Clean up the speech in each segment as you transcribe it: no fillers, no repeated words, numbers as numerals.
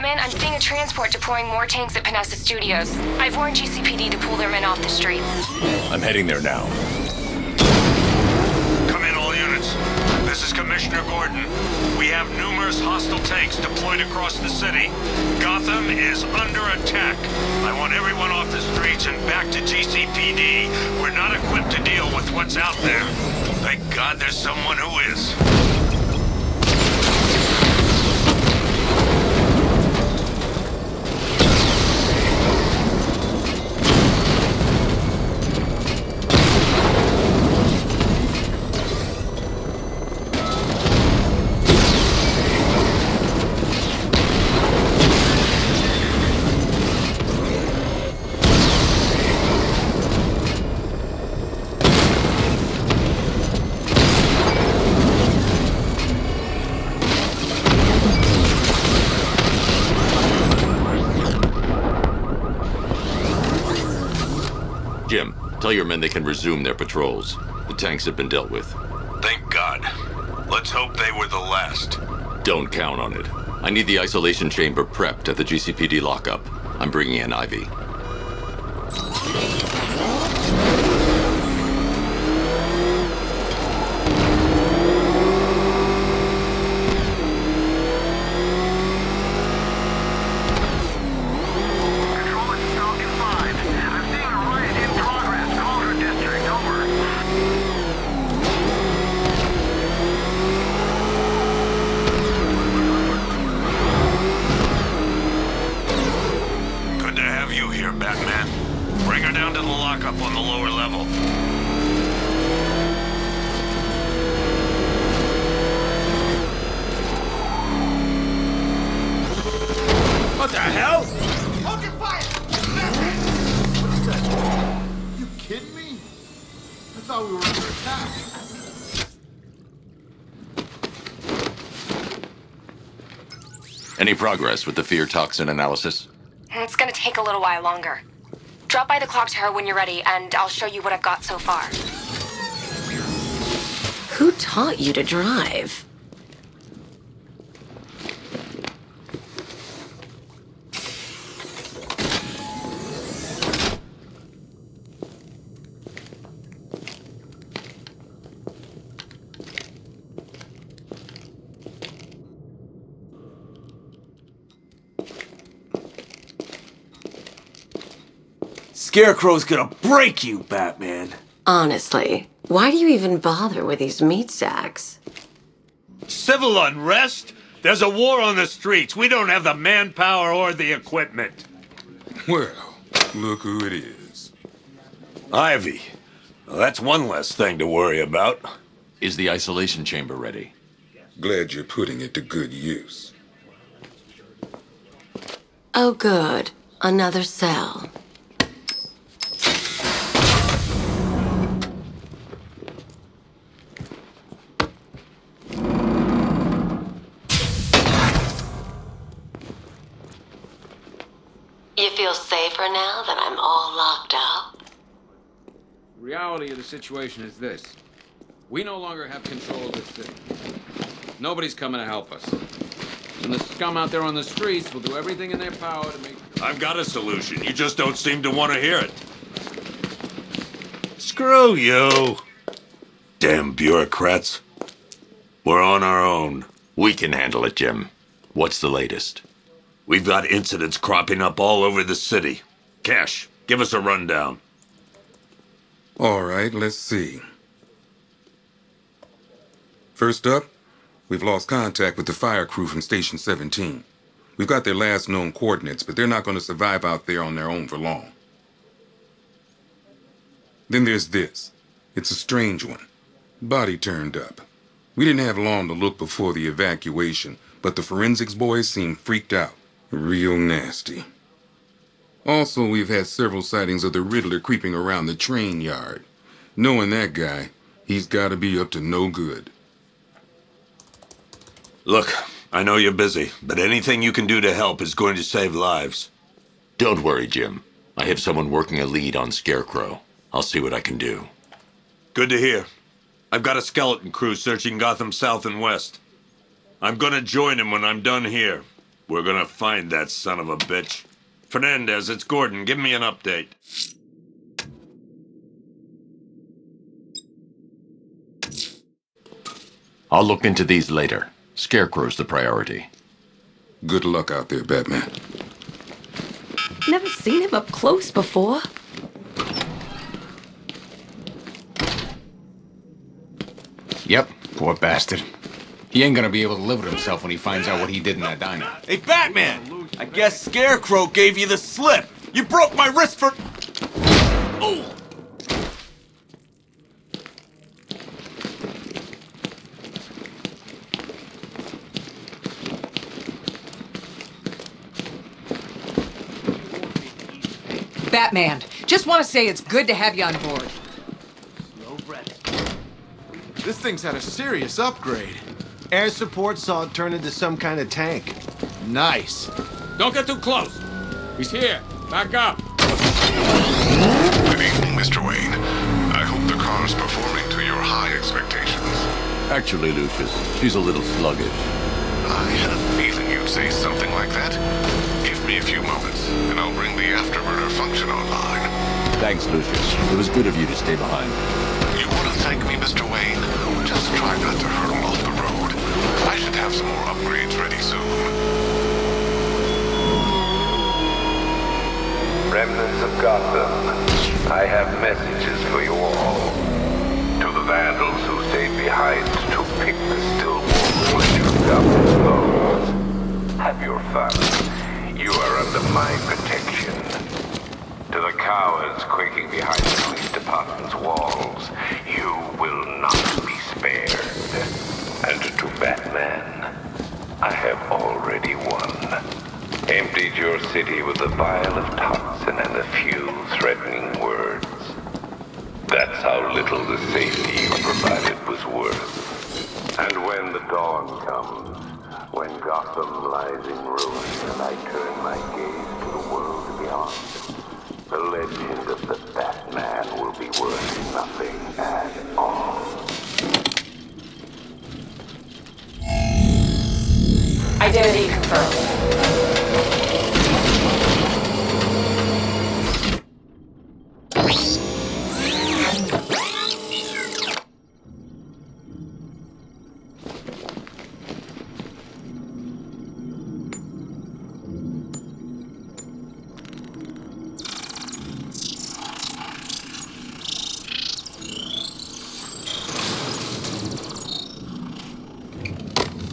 Batman, I'm seeing a transport deploying more tanks at Panessa Studios. I've warned GCPD to pull their men off the streets. I'm heading there now. Come in, all units. This is Commissioner Gordon. We have numerous hostile tanks deployed across the city. Gotham is under attack. I want everyone off the streets and back to GCPD. We're not equipped to deal with what's out there. Thank God there's someone who is. Jim, tell your men they can resume their patrols. The tanks have been dealt with. Thank God. Let's hope they were the last. Don't count on it. I need the isolation chamber prepped at the GCPD lockup. I'm bringing in Ivy. Batman. Bring her down to the lockup on the lower level. What the hell? Open fire! What's that? You kidding me? I thought we were under attack. Any progress with the fear toxin analysis? It's gonna take a little while longer. Drop by the clock tower when you're ready, and I'll show you what I've got so far. Who taught you to drive? Scarecrow's gonna break you, Batman. Honestly, why do you even bother with these meat sacks? Civil unrest? There's a war on the streets. We don't have the manpower or the equipment. Well, look who it is. Ivy. Well, that's one less thing to worry about. Is the isolation chamber ready? Glad you're putting it to good use. Oh, good. Another cell. You feel safer now that I'm all locked up? The reality of the situation is this. We no longer have control of this city. Nobody's coming to help us. And the scum out there on the streets will do everything in their power to make... I've got a solution. You just don't seem to want to hear it. Screw you. Damn bureaucrats. We're on our own. We can handle it, Jim. What's the latest? We've got incidents cropping up all over the city. Cash, give us a rundown. All right, let's see. First up, we've lost contact with the fire crew from Station 17. We've got their last known coordinates, but they're not going to survive out there on their own for long. Then there's this. It's a strange one. Body turned up. We didn't have long to look before the evacuation, but the forensics boys seemed freaked out. Real nasty. Also, we've had several sightings of the Riddler creeping around the train yard. Knowing that guy, he's got to be up to no good. Look, I know you're busy, but anything you can do to help is going to save lives. Don't worry, Jim. I have someone working a lead on Scarecrow. I'll see what I can do. Good to hear. I've got a skeleton crew searching Gotham South and West. I'm gonna join him when I'm done here. We're gonna find that son of a bitch. Fernandez, it's Gordon. Give me an update. I'll look into these later. Scarecrow's the priority. Good luck out there, Batman. Never seen him up close before. Yep, poor bastard. He ain't gonna be able to live with himself when he finds out what he did in that diner. Hey, Batman! I guess Scarecrow gave you the slip. You broke my wrist for... Ooh! Batman, just want to say it's good to have you on board. This thing's had a serious upgrade. Air support saw it turn into some kind of tank. Nice. Don't get too close. He's here. Back up. Good evening, Mr. Wayne. I hope the car's performing to your high expectations. Actually, Lucius, she's a little sluggish. I had a feeling you'd say something like that. Give me a few moments, and I'll bring the afterburner function online. Thanks, Lucius. It was good of you to stay behind. You want to thank me, Mr. Wayne? Just try not to hurtle off the road. I should have some more upgrades ready soon. Remnants of Gotham, I have messages for you all. To the vandals who stayed behind to pick the still warm flesh of Gotham's bones, have your fun. You are under my protection. To the cowards quaking behind the police department's walls, you will not be spared. And to Batman, I have already won. Emptied your city with a vial of toxin and a few threatening words. That's how little the safety you provided was worth. And when the dawn comes, when Gotham lies in ruins and I turn my gaze to the world beyond, the legend of the Batman will be worth nothing at all. Identity confirmed.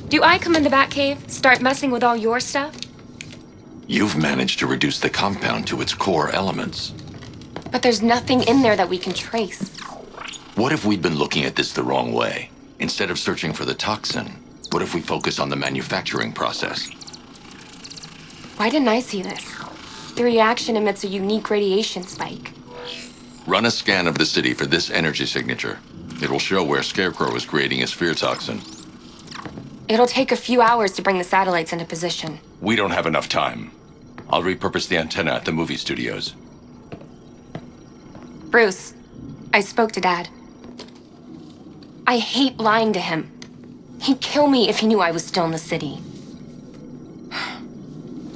Do I come in the Batcave, start messing with all your stuff? You've managed to reduce the compound to its core elements. But there's nothing in there that we can trace. What if we'd been looking at this the wrong way? Instead of searching for the toxin, what if we focus on the manufacturing process? Why didn't I see this? The reaction emits a unique radiation spike. Run a scan of the city for this energy signature. It will show where Scarecrow is creating his fear toxin. It'll take a few hours to bring the satellites into position. We don't have enough time. I'll repurpose the antenna at the movie studios. Bruce, I spoke to Dad. I hate lying to him. He'd kill me if he knew I was still in the city.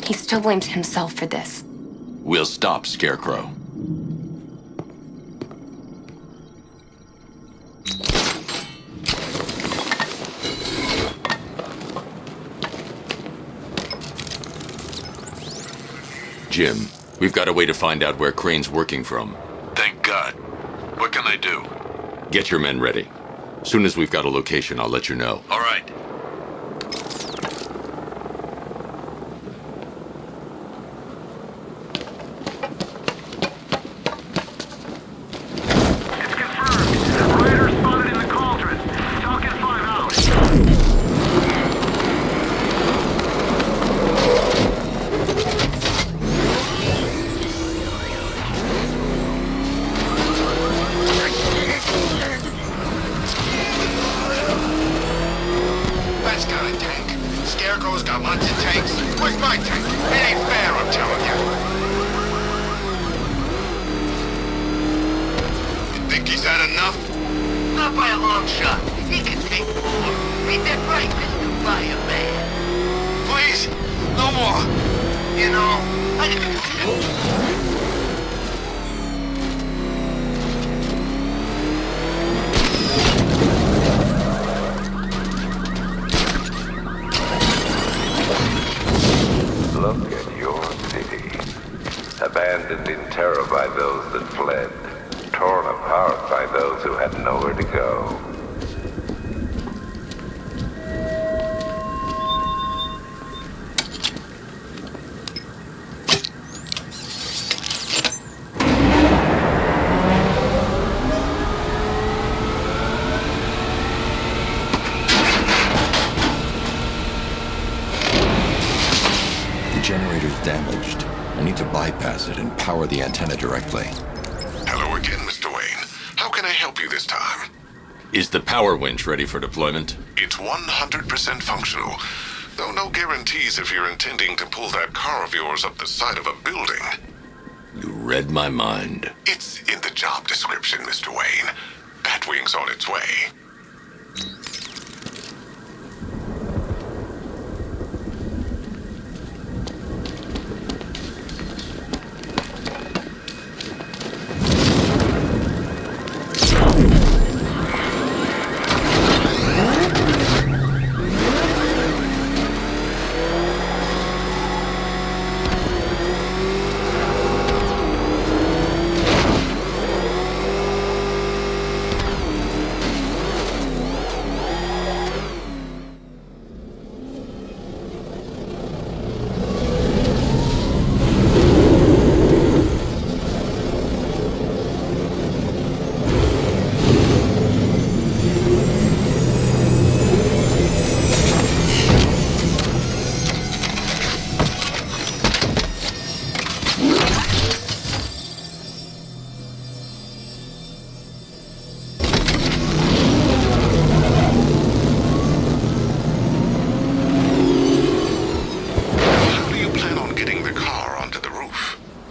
He still blames himself for this. We'll stop Scarecrow. Jim, we've got a way to find out where Crane's working from. Thank God. What can I do? Get your men ready. Soon as we've got a location, I'll let you know. All right. It's confirmed. Rider spotted in the cauldron. Talk in 5 hours. That's got a tank. Scarecrow's got lots of tanks. Where's my tank? It ain't fair, I'm telling you. You think he's had enough? Not by a long shot. He can take more. Ain't that right, Mr. Fireman? Please, no You know, Look at your city. Abandoned in terror by those that fled. Torn apart by those who had nowhere to go. The generator's damaged. I need to bypass it and power the antenna directly. Hello again, Mr. Wayne. How can I help you this time? Is the power winch ready for deployment? It's 100% functional, though no guarantees if you're intending to pull that car of yours up the side of a building. You read my mind. It's in the job description, Mr. Wayne. Batwing's on its way.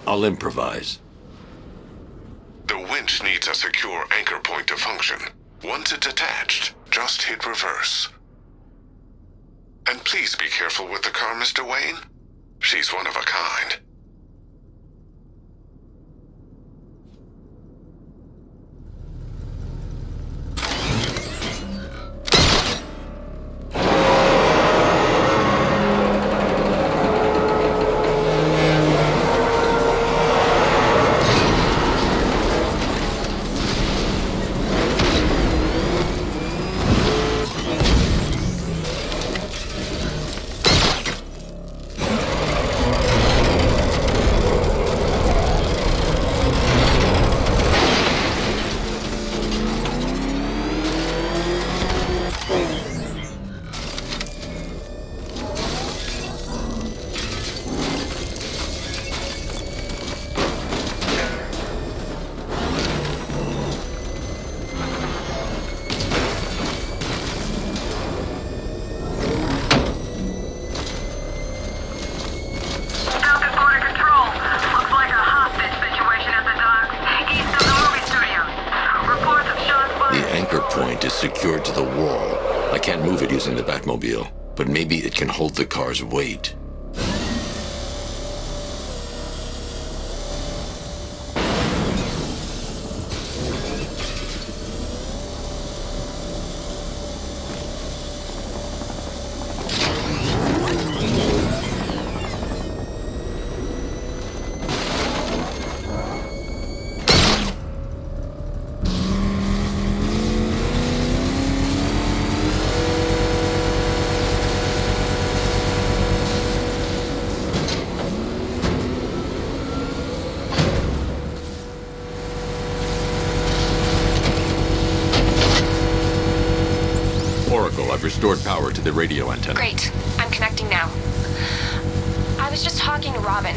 I'll improvise. The winch needs a secure anchor point to function. Once it's attached, just hit reverse. And please be careful with the car, Mr. Wayne. She's one of a kind. Secured to the wall. I can't move it using the Batmobile, but maybe it can hold the car's weight. I've restored power to the radio antenna. Great. I'm connecting now. I was just talking to Robin.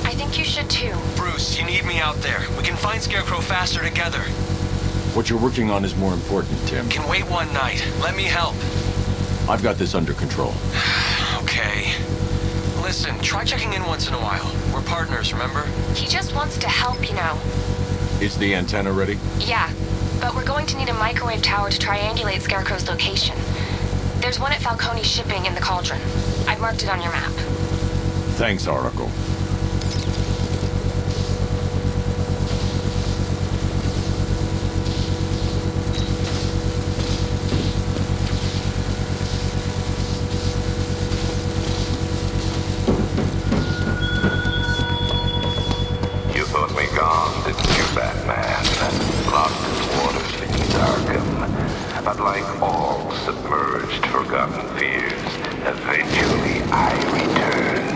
I think you should too. Bruce, you need me out there. We can find Scarecrow faster together. What you're working on is more important, Tim. Can wait one night. Let me help. I've got this under control. Okay. Listen, try checking in once in a while. We're partners, remember? He just wants to help, you know. Is the antenna ready? Yeah, but we're going to need a microwave tower to triangulate Scarecrow's location. There's one at Falcone's shipping in the Cauldron. I've marked it on your map. Thanks, Oracle. You thought me gone, didn't you, Batman? Lost in waters beneath Arkham. But like all submerged, forgotten fears, eventually I returned.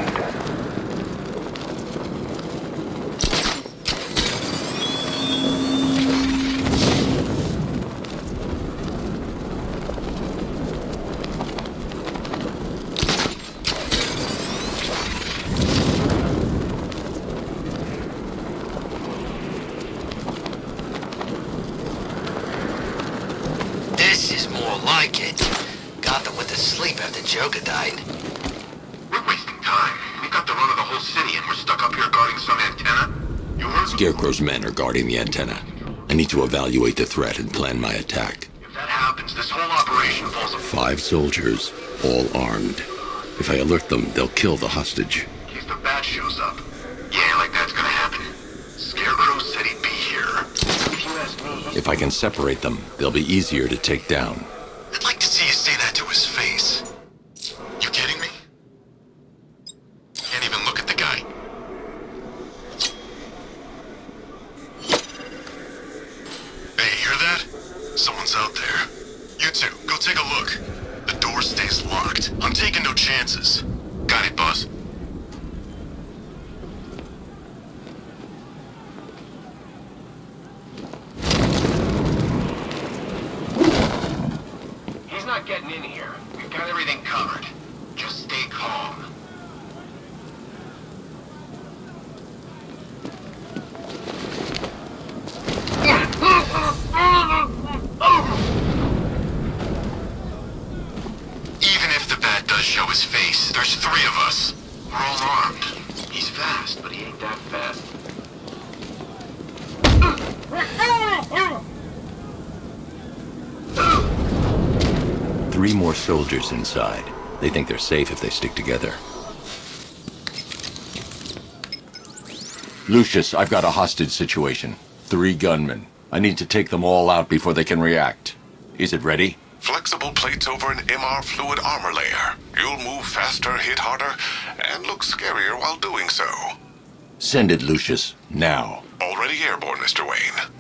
This is more like it. Gotham went to sleep after Joker died. We're wasting time. We got the run of the whole city and we're stuck up here guarding some antenna. You heard? Scarecrow's men are guarding the antenna. I need to evaluate the threat and plan my attack. If that happens, this whole operation falls apart. 5 soldiers, all armed. If I alert them, they'll kill the hostage. In case the bat shows up. Yeah, like that's gonna happen. Scarecrow said he'd be here. If you ask me... If I can separate them, they'll be easier to take down. I'd like to see you say that to his face. You kidding me? Can't even look at the guy. Hey, hear that? Someone's out there. You two, go take a look. The door stays locked. I'm taking no chances. Got it, boss. He's not getting in here. We've got everything covered. Just stay calm. Even if the bat does show his face, there's 3 of us. We're all armed. He's fast, but he ain't that fast. 3 more soldiers inside. They think they're safe if they stick together. Lucius, I've got a hostage situation. 3 gunmen. I need to take them all out before they can react. Is it ready? Flexible plates over an MR fluid armor layer. You'll move faster, hit harder, and look scarier while doing so. Send it, Lucius. Now. Already airborne, Mr. Wayne.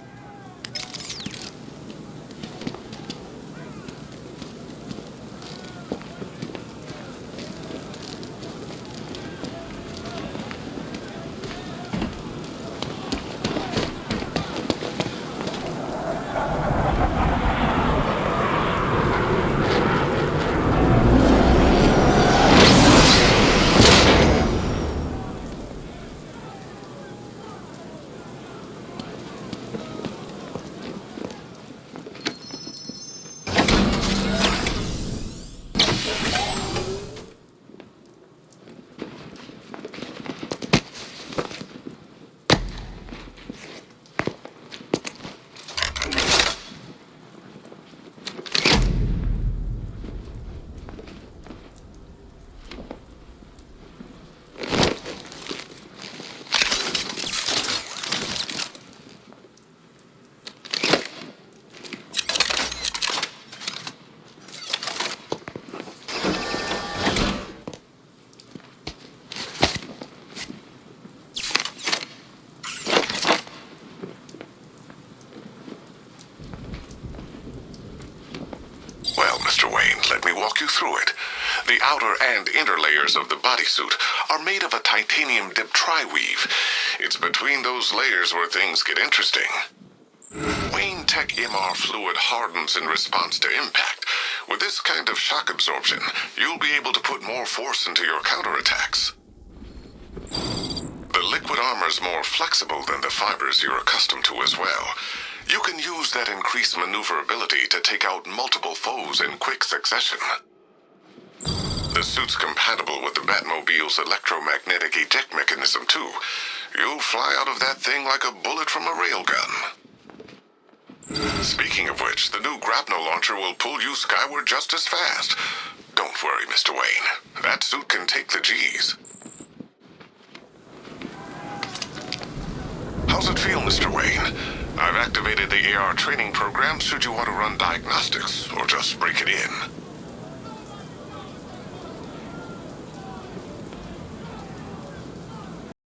Let me walk you through it. The outer and inner layers of the bodysuit are made of a titanium dip tri-weave. It's between those layers where things get interesting. Wayne Tech MR fluid hardens in response to impact. With this kind of shock absorption, you'll be able to put more force into your counterattacks. The liquid armor's more flexible than the fibers you're accustomed to as well. You can use that increased maneuverability to take out multiple foes in quick succession. The suit's compatible with the Batmobile's electromagnetic eject mechanism, too. You'll fly out of that thing like a bullet from a railgun. Speaking of which, the new grapnel launcher will pull you skyward just as fast. Don't worry, Mr. Wayne. That suit can take the G's. Mr. Wayne. I've activated the AR training program should you want to run diagnostics or just break it in.